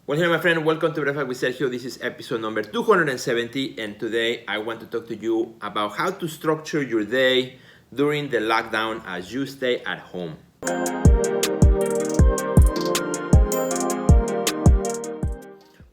Well, hello, my friend. Welcome to Breakfast with Sergio. This is episode number 270, and today I want to talk to you about how to structure your day during the lockdown as you stay at home.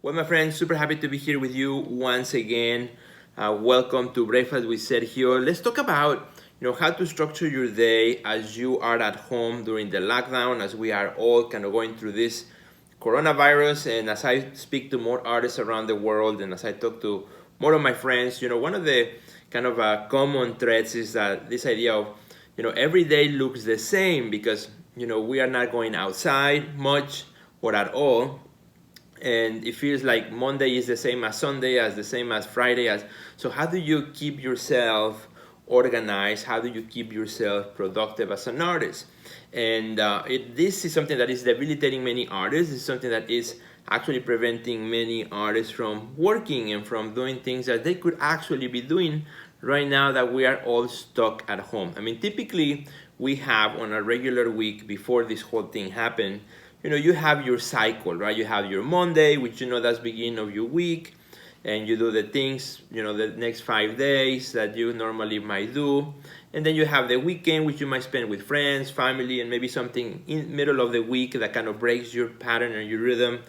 Well, my friend, super happy to be here with you once again. Welcome to Breakfast with Sergio. Let's talk about how to structure your day as you are at home during the lockdown, as we are all kind of going through this coronavirus, and as I speak to more artists around the world, and as I talk to more of my friends, one of the kind of common threads is that this idea of, every day looks the same because, we are not going outside much or at all. And it feels like Monday is the same as Sunday, as the same as Friday. So how do you keep yourself organized? How do you keep yourself productive as an artist? And this is something that is debilitating many artists. It's something that is actually preventing many artists from working and from doing things that they could actually be doing right now that we are all stuck at home. I mean, typically we have on a regular week before this whole thing happened, you have your cycle, right? You have your Monday, which that's beginning of your week, and you do the things, the next 5 days that you normally might do. And then you have the weekend, which you might spend with friends, family, and maybe something in middle of the week that kind of breaks your pattern or your rhythm,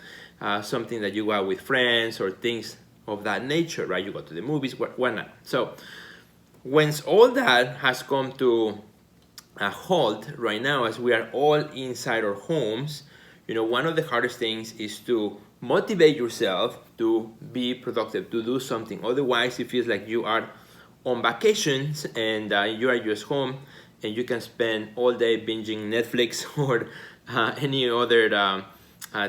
something that you go out with friends or things of that nature, right? You go to the movies, whatnot. So once all that has come to a halt right now, as we are all inside our homes, one of the hardest things is to motivate yourself to be productive, to do something. Otherwise, it feels like you are on vacations and you are just home and you can spend all day binging Netflix or any other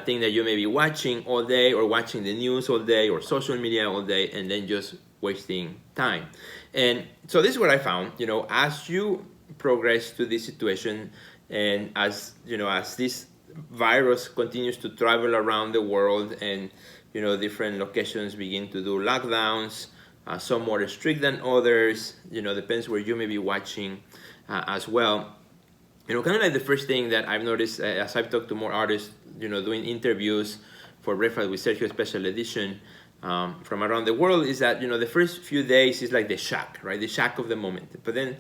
thing that you may be watching all day, or watching the news all day, or social media all day, and then just wasting time. And so this is what I found, as you progress to this situation, and as this virus continues to travel around the world, and different locations begin to do lockdowns, some more strict than others, depends where you may be watching as well. Kind of like the first thing that I've noticed as I've talked to more artists, doing interviews for Breakfast with Sergio Special Edition from around the world, is that, the first few days is like the shock, right? The shock of the moment. But then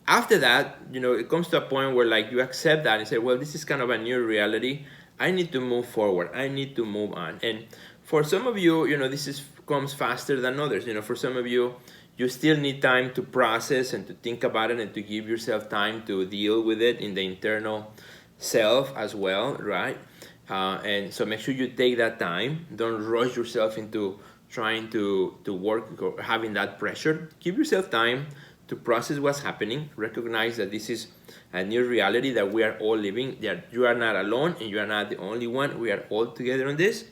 after that, it comes to a point where like you accept that and say, well, this is kind of a new reality. I need to move forward. I need to move on. And for some of you, this comes faster than others. For some of you, you still need time to process and to think about it and to give yourself time to deal with it in the internal self as well, right? And so make sure you take that time. Don't rush yourself into trying to work or having that pressure. Give yourself time to process what's happening. Recognize that this is a new reality that we are all living. That you are not alone and you are not the only one. We are all together on this.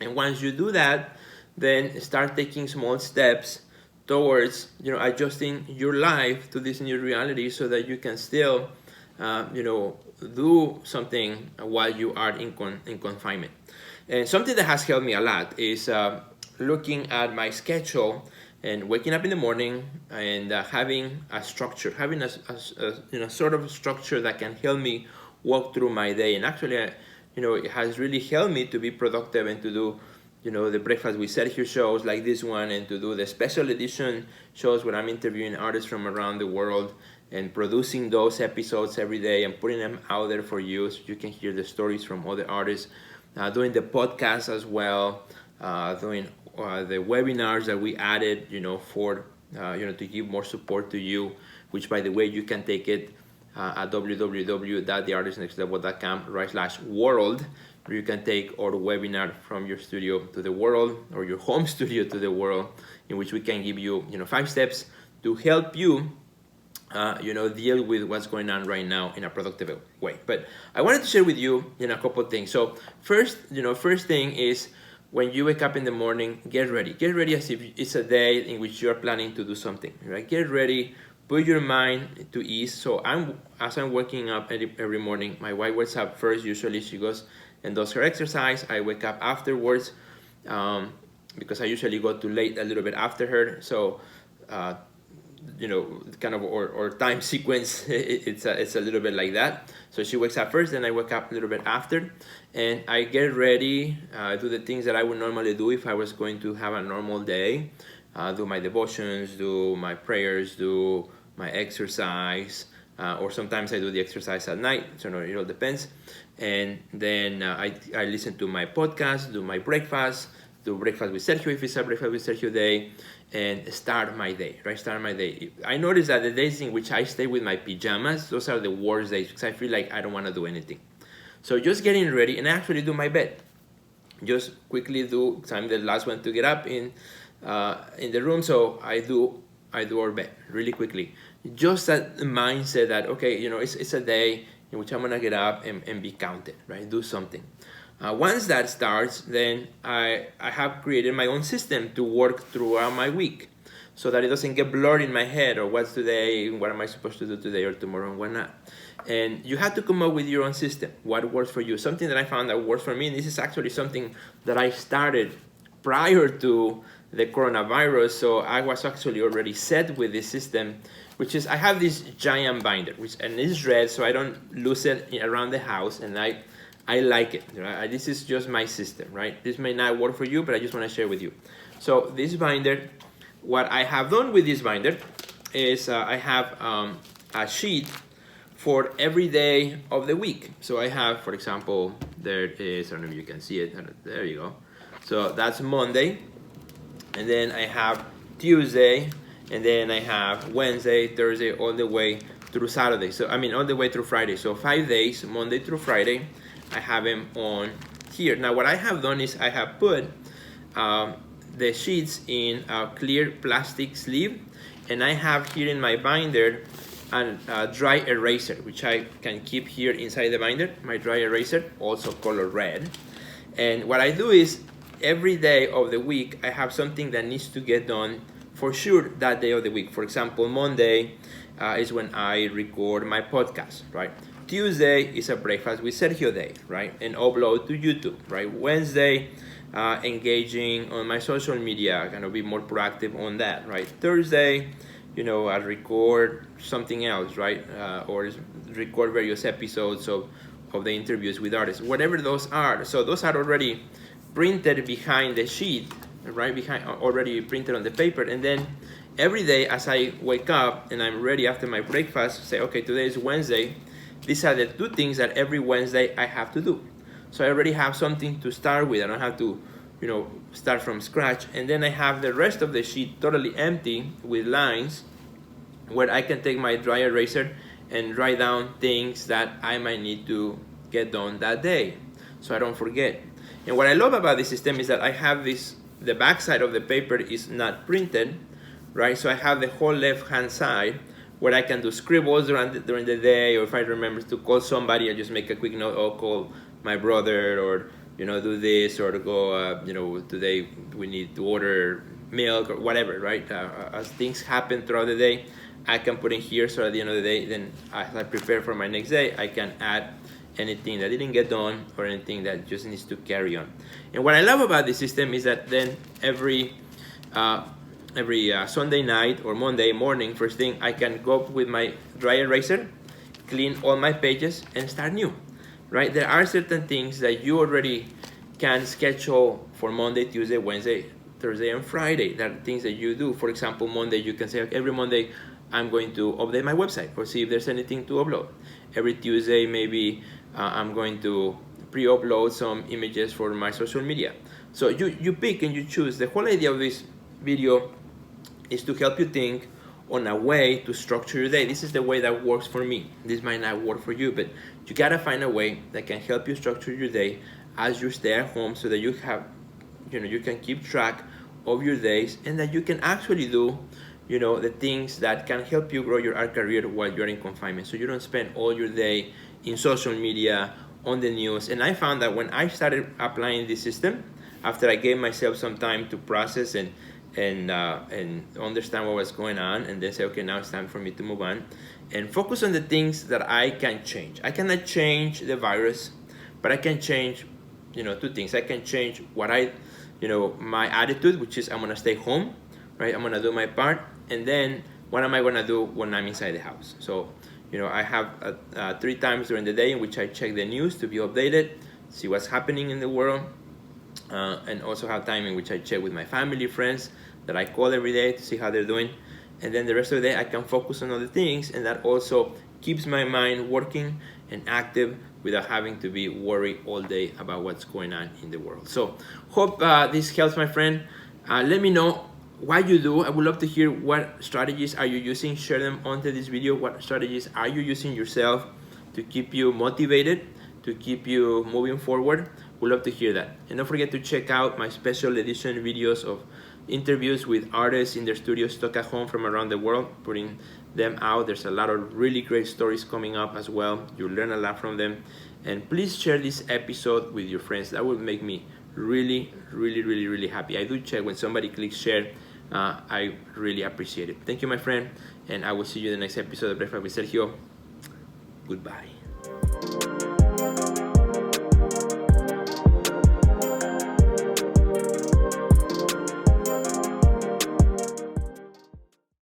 And once you do that, then start taking small steps towards adjusting your life to this new reality, so that you can still do something while you are in confinement. And something that has helped me a lot is looking at my schedule and waking up in the morning and having a structure, having a sort of structure that can help me walk through my day. And actually, it has really helped me to be productive and to do, the Breakfast with Sergio shows like this one, and to do the special edition shows where I'm interviewing artists from around the world and producing those episodes every day and putting them out there for you so you can hear the stories from other artists, doing the podcast as well, doing the webinars that we added, for to give more support to you, which, by the way, you can take it at www.theartistnextlevel.com/world, where you can take our webinar from your studio to the world, or your home studio to the world, in which we can give you 5 steps to help you deal with what's going on right now in a productive way. But I wanted to share with you a couple of things. So first thing is, when you wake up in the morning, get ready. Get ready as if it's a day in which you're planning to do something, right? Get ready, put your mind to ease. So as I'm waking up every morning, my wife wakes up first. Usually she goes and does her exercise. I wake up afterwards because I usually go too late a little bit after her. So kind of or time sequence. It's a little bit like that. So she wakes up first, then I wake up a little bit after, and I get ready, do the things that I would normally do if I was going to have a normal day, do my devotions, do my prayers, do my exercise, or sometimes I do the exercise at night. So no, it all depends. And then I listen to my podcast, do my breakfast, do breakfast with Sergio if it's a breakfast with Sergio day, and start my day, right? Start my day. I notice that the days in which I stay with my pajamas, those are the worst days because I feel like I don't want to do anything. So just getting ready, and I actually do my bed. Just quickly do, because I'm the last one to get up in the room, so I do our bed really quickly. Just that mindset that, okay, it's a day in which I'm gonna get up and be counted, right? Do something. Once that starts, then I have created my own system to work throughout my week so that it doesn't get blurred in my head, or what's today, what am I supposed to do today or tomorrow and what not. And you have to come up with your own system, what works for you. Something that I found that works for me, and this is actually something that I started prior to the coronavirus, so I was actually already set with this system, which is I have this giant binder, and it's red, so I don't lose it around the house, and I like it. Right? This is just my system, right? This may not work for you, but I just want to share with you. So this binder, what I have done with this binder is I have a sheet for every day of the week. So I have, for example, there it is. I don't know if you can see it. There you go. So that's Monday, and then I have Tuesday, and then I have Wednesday, Thursday, all the way through Saturday. So all the way through Friday. So 5 days, Monday through Friday, I have them on here. Now what I have done is I have put the sheets in a clear plastic sleeve, and I have here in my binder a dry eraser, which I can keep here inside the binder, my dry eraser, also color red. And what I do is every day of the week I have something that needs to get done for sure that day of the week. For example, Monday is when I record my podcast, right? Tuesday is a breakfast with Sergio day, right? And upload to YouTube, right? Wednesday, engaging on my social media, kind of be more proactive on that, right? Thursday, I record something else, right? Or record various episodes of the interviews with artists, whatever those are. So those are already printed behind the sheet, right? Already printed on the paper. And then every day as I wake up and I'm ready after my breakfast, say, okay, today is Wednesday. These are the two things that every Wednesday I have to do. So I already have something to start with. I don't have to, start from scratch. And then I have the rest of the sheet totally empty with lines where I can take my dry eraser and write down things that I might need to get done that day, so I don't forget. And what I love about this system is that I have the back side of the paper is not printed, right? So I have the whole left-hand side where I can do scribbles during the day, or if I remember to call somebody, I just make a quick note, call my brother, or do this, or to go, today we need to order milk or whatever, right? As things happen throughout the day, I can put in here, so at the end of the day, then as I prepare for my next day, I can add anything that didn't get done or anything that just needs to carry on. And what I love about this system is that then every Sunday night or Monday morning, first thing, I can go up with my dry eraser, clean all my pages, and start new, right? There are certain things that you already can schedule for Monday, Tuesday, Wednesday, Thursday, and Friday. That are things that you do. For example, Monday, you can say, okay, every Monday, I'm going to update my website or see if there's anything to upload. Every Tuesday, maybe I'm going to pre-upload some images for my social media. So you pick and you choose. The whole idea of this video is to help you think on a way to structure your day. This is the way that works for me. This might not work for you, but you gotta find a way that can help you structure your day as you stay at home, so that you have, you can keep track of your days, and that you can actually do, the things that can help you grow your art career while you're in confinement. So you don't spend all your day in social media, on the news. And I found that when I started applying this system, after I gave myself some time to process and understand what was going on, and then say, okay, now it's time for me to move on and focus on the things that I can change. I cannot change the virus, but I can change, two things. I can change what my attitude, which is I'm gonna stay home, right? I'm gonna do my part. And then what am I gonna do when I'm inside the house? So, I have 3 times during the day in which I check the news to be updated, see what's happening in the world, and also have time in which I check with my family, friends that I call every day to see how they're doing. And then the rest of the day I can focus on other things, and that also keeps my mind working and active without having to be worried all day about what's going on in the world. So hope this helps, my friend. Let me know what you do. I would love to hear what strategies are you using. Share them onto this video. What strategies are you using yourself to keep you motivated, to keep you moving forward? We'd love to hear that. And don't forget to check out my special edition videos of interviews with artists in their studios stuck at home from around the world, putting them out. There's a lot of really great stories coming up as well. You'll learn a lot from them. And please share this episode with your friends. That would make me really, really, really, really happy. I do check when somebody clicks share. I really appreciate it. Thank you, my friend. And I will see you in the next episode of Breakfast with Sergio. Goodbye.